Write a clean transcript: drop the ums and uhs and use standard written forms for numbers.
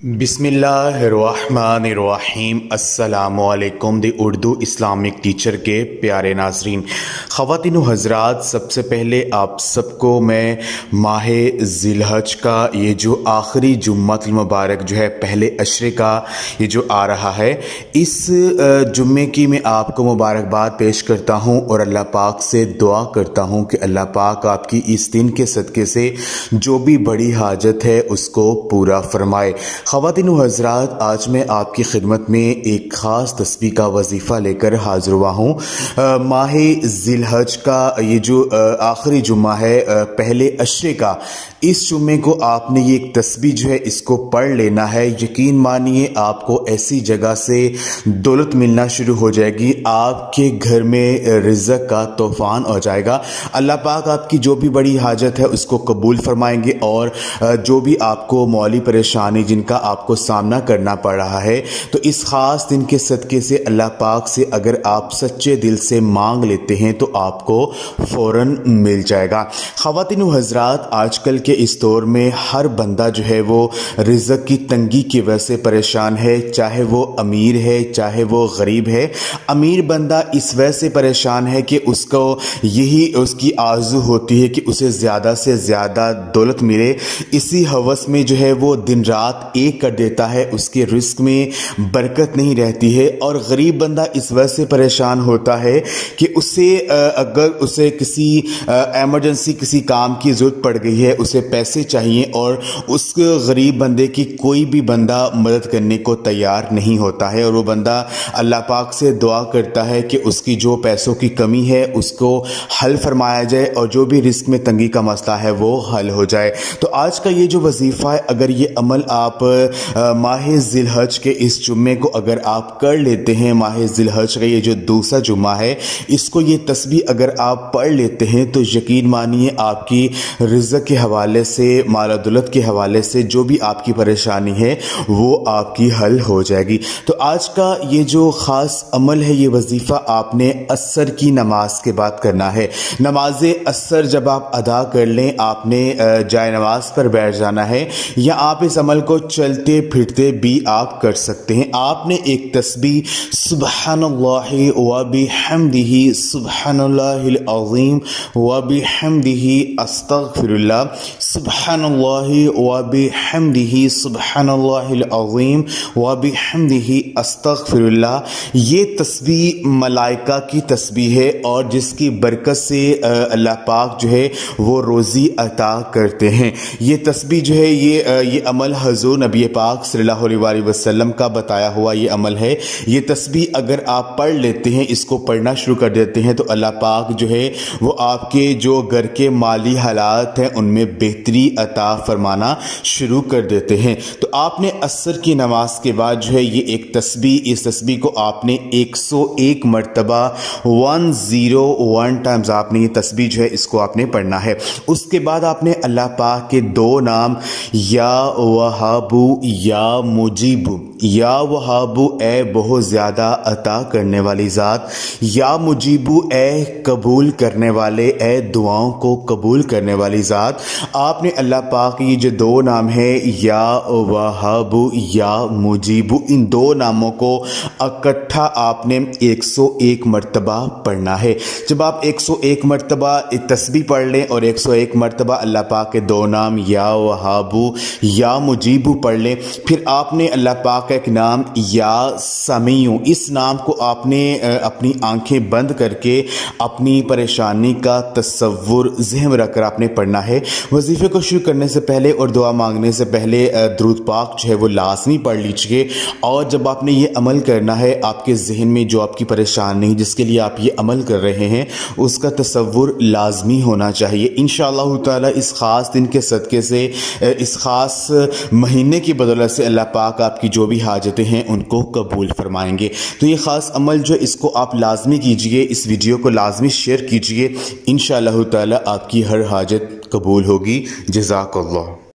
बिस्मिल्लाहिर्रहमानिर्रहीम। अस्सलामुअलैकुम। दी Urdu Islamic teacher के प्यारे नाज़रीन, ख़वातीन व हज़रात, सबसे पहले आप सबको मैं माह ज़िलहज का ये जो आखिरी जुम्मतुल मुबारक जो है पहले अशरे का ये जो आ रहा है, इस जुम्मे की मैं आपको मुबारकबाद पेश करता हूँ और अल्लाह पाक से दुआ करता हूँ कि अल्लाह पाक आपकी इस दिन के सदक़े से जो भी बड़ी हाजत है उसको पूरा फरमाए। ख़वातीन व हज़रात, आज मैं आपकी खिदमत में एक ख़ास तस्बीह का वजीफ़ा लेकर हाज़िर हुआ हूँ। माह ज़िलहज का ये जो आखिरी जुम्मा है पहले अशरे का, इस जुम्मे को आपने ये एक तस्बीह जो है इसको पढ़ लेना है। यकीन मानिए आपको ऐसी जगह से दौलत मिलना शुरू हो जाएगी, आपके घर में रिज़्क़ का तूफ़ान हो जाएगा। अल्लाह पाक आपकी जो भी बड़ी हाजत है उसको कबूल फरमाएंगे और जो भी आपको मौली परेशानी जिनका आपको सामना करना पड़ रहा है, तो इस ख़ास दिन के सदक़े से अल्लाह पाक से अगर आप सच्चे दिल से मांग लेते हैं तो आपको फ़ौरन मिल जाएगा। ख़वातीन व हज़रात, आजकल के इस दौर में हर बंदा जो है वो रिज़्क़ की तंगी की वजह से परेशान है, चाहे वो अमीर है चाहे वो गरीब है। अमीर बंदा इस वजह से परेशान है कि उसको यही उसकी आरज़ू होती है कि उसे ज़्यादा से ज़्यादा दौलत मिले, इसी हवस में जो है वो दिन रात एक कर देता है, उसके रिस्क में बरकत नहीं रहती है। और गरीब बंदा इस वजह से परेशान होता है कि उसे अगर उसे किसी एमरजेंसी किसी काम की ज़रूरत पड़ गई है, उसे पैसे चाहिए और उस गरीब बंदे की कोई भी बंदा मदद करने को तैयार नहीं होता है और वो बंदा अल्लाह पाक से दुआ करता है कि उसकी जो पैसों की कमी है उसको हल फरमाया जाए और जो भी रिस्क में तंगी का मसला है वो हल हो जाए। तो आज का ये जो वजीफ़ा है, अगर ये अमल आप माह ज़िलहज के इस जुम्मे को अगर आप कर लेते हैं, माह ज़िलहज का ये जो दूसरा जुम्मा है, इसको ये तस्बीह अगर आप पढ़ लेते हैं तो यकीन मानिए आपकी रिज़्क़ के हवाले से, माल दौलत के हवाले से जो भी आपकी परेशानी है वो आपकी हल हो जाएगी। तो आज का ये जो ख़ास अमल है, ये वजीफ़ा आपने असर की नमाज के बाद करना है। नमाज असर जब आप अदा कर लें, आपने जाए नमाज पर बैठ जाना है, या आप इस अमल को चलते फिरते भी आप कर सकते हैं। आपने एक तस्बीह सुब्हानल्लाहि व बिहम्दिही सुब्हानल्लाहिल अज़ीम व बिहम्दिही अस्तग़फिरुल्लाह, सुब्हानल्लाहि व बिहम्दिही सुब्हानल्लाहिल अज़ीम व बिहम्दिही अस्तग़फिरुल्लाह, ये तस्बीह मलाइका की तस्बीह है और जिसकी बरकत से अल्लाह पाक जो है वो रोज़ी अता करते हैं। ये तस्बीह जो है ये अमल हज़ूर नबी पाक सल्लल्लाहु अलैहि वसल्लम का बताया हुआ ये अमल है। ये तस्बीह अगर आप पढ़ लेते हैं, इसको पढ़ना शुरू कर देते हैं, तो अल्लाह पाक जो है वो आपके जो घर के माली हालात हैं उनमें बेहतरी अता फरमाना शुरू कर देते हैं। तो आपने असर की नमाज के बाद जो है ये एक तस्बीह, इस तस्बीह को आपने 101 मरतबा 101 टाइम्स आपने ये तस्बीह जो है इसको आपने पढ़ना है। उसके बाद आपने अल्लाह पाक के दो नाम या वहाबू या मुजीबू, या वहाबू ए बहुत ज़्यादा अता करने वाली ज़ात, या मुजीबू ए कबूल करने वाले, ए दुआओं को कबूल करने वाली ज़ात, आपने अल्लाह पाक ये जो दो नाम है या वहाबू या मुजीबू, इन दो नामों को इकट्ठा आपने 101 मरतबा पढ़ना है। जब आप 101 मरतबा तस्बीह पढ़ लें और 101 मरतबा अल्लाह पाक के दो नाम या वहाबू या मुजीबू पढ़ लें, फिर आपने अल्लाह पाक का एक नाम या समीउ, इस नाम को आपने अपनी आंखें बंद करके अपनी परेशानी का तसव्वुर ज़हन में रखकर आपने पढ़ना है। वजीफ़े को शुरू करने से पहले और दुआ मांगने से पहले दुरूद पाक जो है वो लाजमी पढ़ लीजिए। और जब आपने ये अमल करना है, आपके जहन में जो आपकी परेशानी जिसके लिए आप ये अमल कर रहे हैं उसका तसव्वुर लाजमी होना चाहिए। इंशाअल्लाह ताला इस ख़ास दिन के सदक़े से, इस ख़ास महीने की बदौलत से अल्लाह पाक आपकी जो भी हाजतें हैं उनको कबूल फरमाएंगे। तो ये ख़ास अमल जो इसको आप लाजमी कीजिए, इस वीडियो को लाजमी शेयर कीजिए। इंशाअल्लाह ताला आपकी हर हाजत कबूल होगी। जज़ाकल्लाह।